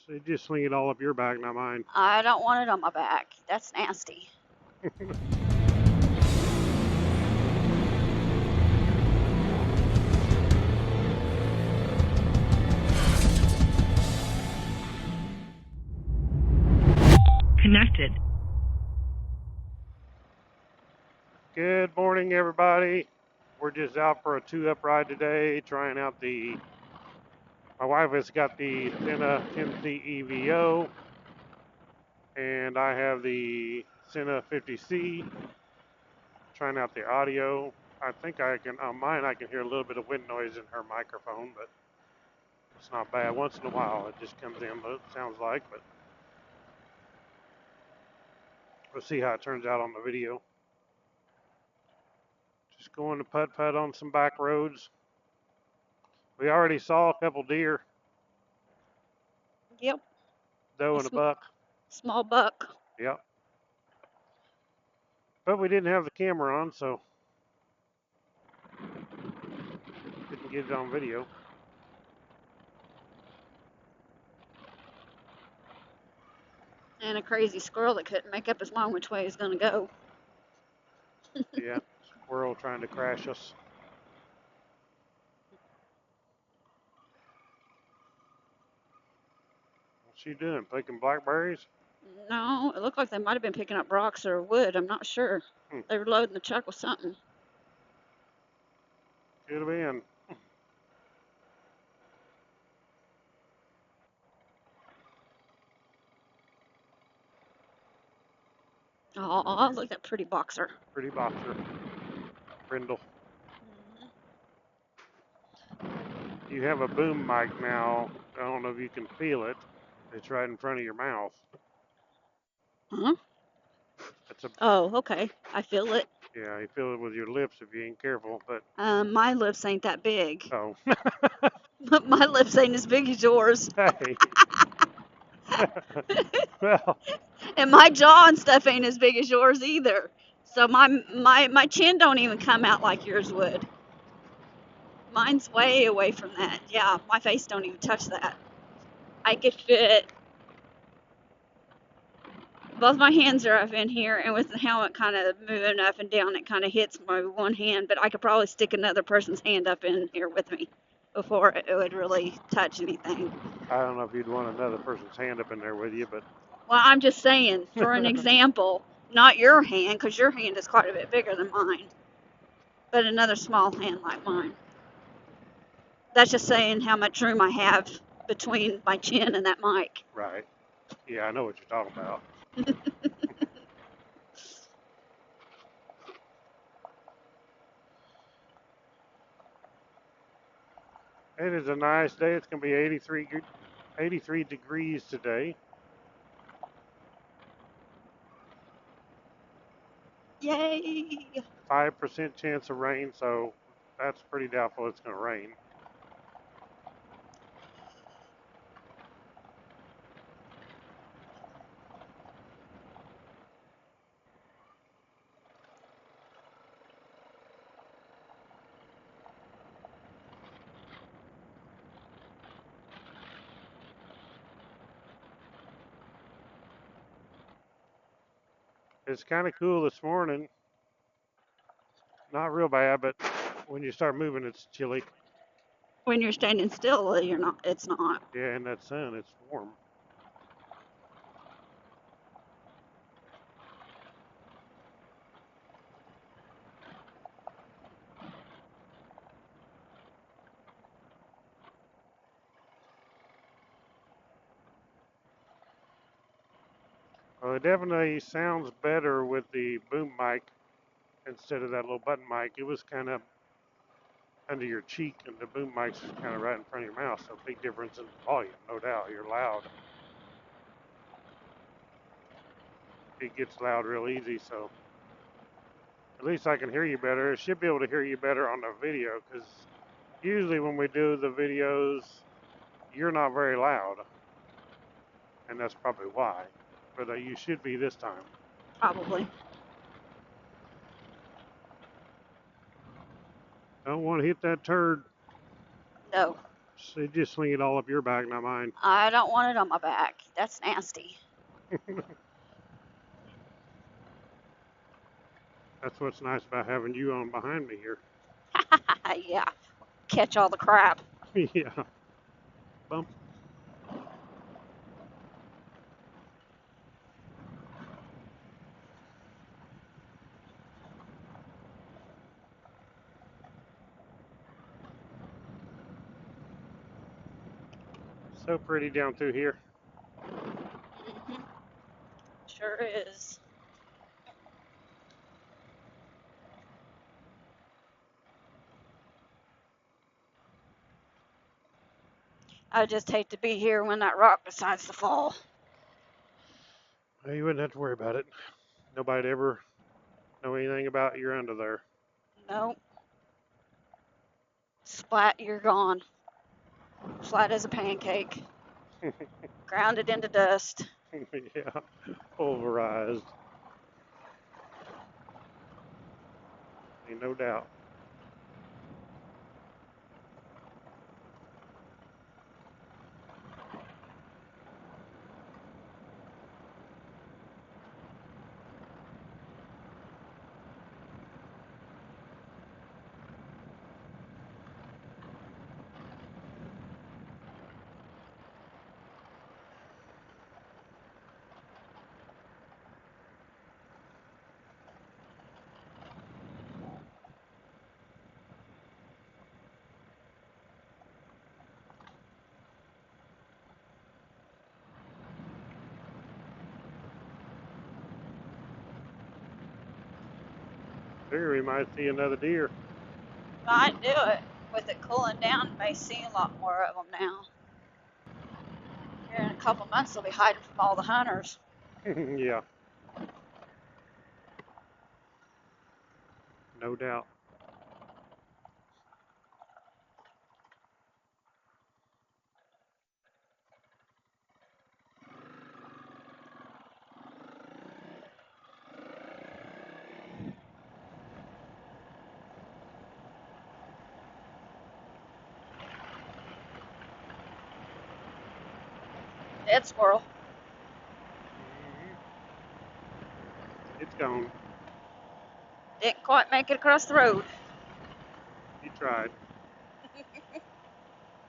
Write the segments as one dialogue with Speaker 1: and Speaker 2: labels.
Speaker 1: So you just swing it all up your back, not mine.
Speaker 2: I don't want it on my back. That's nasty.
Speaker 3: Connected.
Speaker 1: Good morning, everybody. We're just out for a 2-up ride today, trying out my wife has got the SENA 10C EVO, and I have the SENA 50C, trying out the audio. I think I can, on mine, I can hear a little bit of wind noise in her microphone, but it's not bad. Once in a while, it just comes in, it sounds like, but we'll see how it turns out on the video. Just going to putt-putt on some back roads. We already saw a couple deer.
Speaker 2: Yep.
Speaker 1: Doe and a buck.
Speaker 2: Small buck.
Speaker 1: Yep. But we didn't have the camera on, so didn't get it on video.
Speaker 2: And a crazy squirrel that couldn't make up his mind which way he's going to go.
Speaker 1: Yeah, squirrel trying to crash us. What's she doing? Picking blackberries?
Speaker 2: No, it looked like they might have been picking up rocks or wood. I'm not sure. They were loading the truck with something.
Speaker 1: Could have been.
Speaker 2: Oh, look at that pretty boxer.
Speaker 1: Pretty boxer. Brindle. You have a boom mic now. I don't know if you can feel it. It's right in front of your mouth.
Speaker 2: Huh? Oh, okay. I feel it.
Speaker 1: Yeah, you feel it with your lips if you ain't careful, but...
Speaker 2: my lips ain't that big.
Speaker 1: Oh.
Speaker 2: My lips ain't as big as yours.
Speaker 1: Hey. Well.
Speaker 2: And my jaw and stuff ain't as big as yours either. So my chin don't even come out like yours would. Mine's way away from that. Yeah, my face don't even touch that. I could fit... Both my hands are up in here, and with the helmet kind of moving up and down, it kind of hits my one hand, but I could probably stick another person's hand up in here with me before it would really touch anything.
Speaker 1: I don't know if you'd want another person's hand up in there with you, but...
Speaker 2: Well, I'm just saying, for an example, not your hand, because your hand is quite a bit bigger than mine, but another small hand like mine. That's just saying how much room I have between my chin and that mic.
Speaker 1: Right. Yeah, I know what you're talking about. It is a nice day. It's going to be 83 degrees today.
Speaker 2: Yay!
Speaker 1: 5% chance of rain, so that's pretty doubtful it's going to rain. It's kind of cool this morning. Not real bad, but when you start moving, it's chilly.
Speaker 2: When you're standing still, you're not. It's not.
Speaker 1: Yeah, in that sun, it's warm. Well, it definitely sounds better with the boom mic instead of that little button mic. It was kind of under your cheek, and the boom mic's just kind of right in front of your mouth, so big difference in volume, no doubt. You're loud. It gets loud real easy, so at least I can hear you better. I should be able to hear you better on the video, because usually when we do the videos, you're not very loud, and that's probably why. But you should be this time.
Speaker 2: Probably.
Speaker 1: Don't want to hit that turd.
Speaker 2: No.
Speaker 1: So just swing it all up your back, not mine.
Speaker 2: I don't want it on my back. That's nasty.
Speaker 1: That's what's nice about having you on behind me here.
Speaker 2: Yeah. Catch all the crap.
Speaker 1: Yeah. Bump. So pretty down through here.
Speaker 2: Mhm. Sure is. I just hate to be here when that rock decides to fall.
Speaker 1: Well, you wouldn't have to worry about it. Nobody'd ever know anything about you're under there.
Speaker 2: Nope. Splat, you're gone. Flat as a pancake. Grounded into dust.
Speaker 1: Yeah. Pulverized. Ain't no doubt. Figure we might see another deer.
Speaker 2: Might do it. With it cooling down, may see a lot more of them now. Here in a couple months, they'll be hiding from all the hunters.
Speaker 1: Yeah. No doubt.
Speaker 2: Dead squirrel.
Speaker 1: It's gone.
Speaker 2: Didn't quite make it across the road.
Speaker 1: You tried.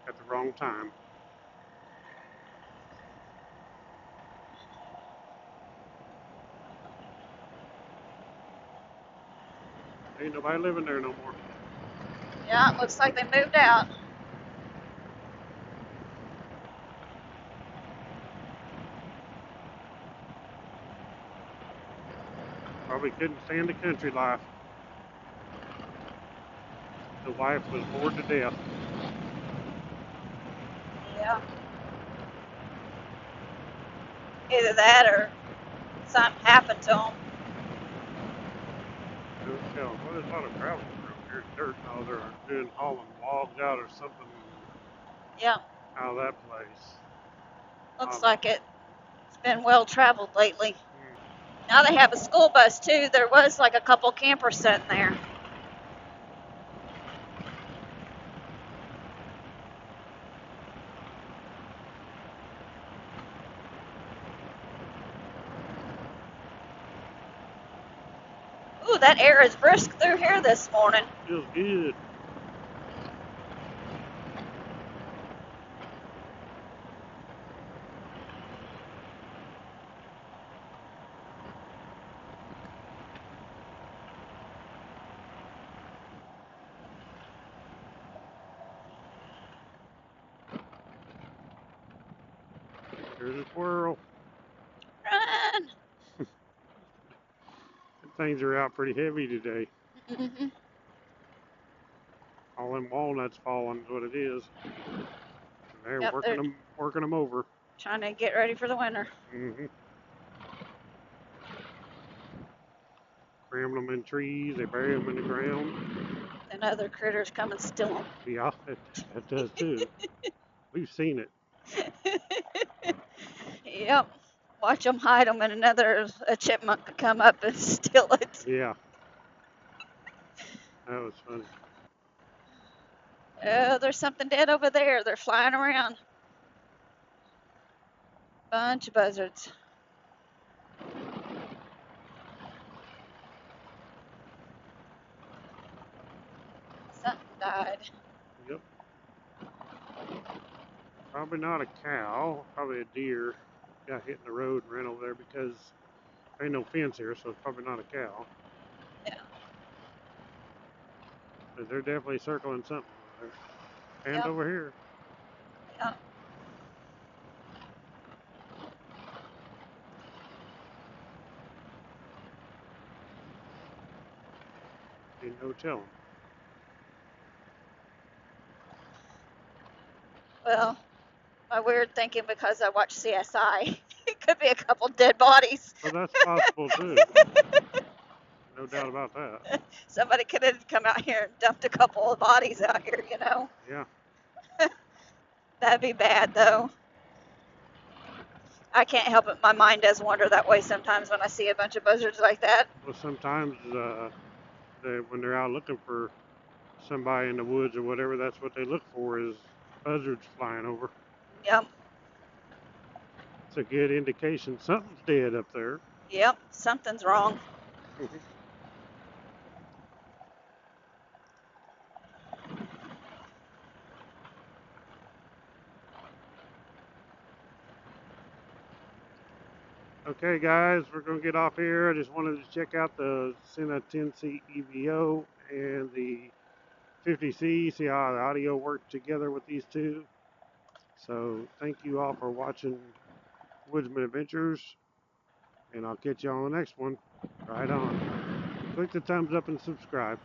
Speaker 1: At the wrong time. Ain't nobody living there no more.
Speaker 2: Yeah, it looks like they moved out.
Speaker 1: Probably couldn't stand the country life. The wife was bored to death.
Speaker 2: Yeah. Either that or something happened to them.
Speaker 1: Couldn't tell. Well, there's a lot of gravel around here. Dirt. Oh, they're doing hauling logs out or something
Speaker 2: Yeah,
Speaker 1: out of that place.
Speaker 2: looks like it's been well traveled lately. Now they have a school bus too. There was like a couple campers sitting there. Ooh, that air is brisk through here this morning.
Speaker 1: Feels good. There's a squirrel.
Speaker 2: Run!
Speaker 1: Things are out pretty heavy today.
Speaker 2: Mm-hmm.
Speaker 1: All them walnuts falling is what it is. And they're
Speaker 2: Yep, they're
Speaker 1: working them over.
Speaker 2: trying to get ready for the winter.
Speaker 1: Mm-hmm. Cram them in trees. They bury them in the ground.
Speaker 2: And other critters come and steal them.
Speaker 1: Yeah, that does too. We've seen it.
Speaker 2: Yep. Watch them hide them, and a chipmunk could come up and steal it.
Speaker 1: Yeah. That was fun.
Speaker 2: Oh, there's something dead over there. They're flying around. Bunch of buzzards. Something died.
Speaker 1: Yep. Probably not a cow. Probably a deer. Got hit in the road and ran over there because there ain't no fence here, so it's probably not a cow.
Speaker 2: Yeah.
Speaker 1: But they're definitely circling something over there. And
Speaker 2: Yep.
Speaker 1: over here.
Speaker 2: Yeah.
Speaker 1: Ain't no telling.
Speaker 2: Well, my weird thinking because I watch CSI, it could be a couple dead bodies.
Speaker 1: Well, that's possible too. No doubt about that.
Speaker 2: Somebody could have come out here and dumped a couple of bodies out here, you know.
Speaker 1: Yeah.
Speaker 2: That'd be bad, though. I can't help it. My mind does wander that way sometimes when I see a bunch of buzzards like that.
Speaker 1: Well, sometimes when they're out looking for somebody in the woods or whatever, that's what they look for is buzzards flying over.
Speaker 2: Yep.
Speaker 1: It's a good indication something's dead up there.
Speaker 2: Yep. Something's wrong.
Speaker 1: Okay, guys, we're going to get off here. I just wanted to check out the SENA 10C EVO and the 50C, see how the audio worked together with these two. So thank you all for watching Woodsman Adventures, and I'll catch you on the next one. Right on. Click the thumbs up and subscribe.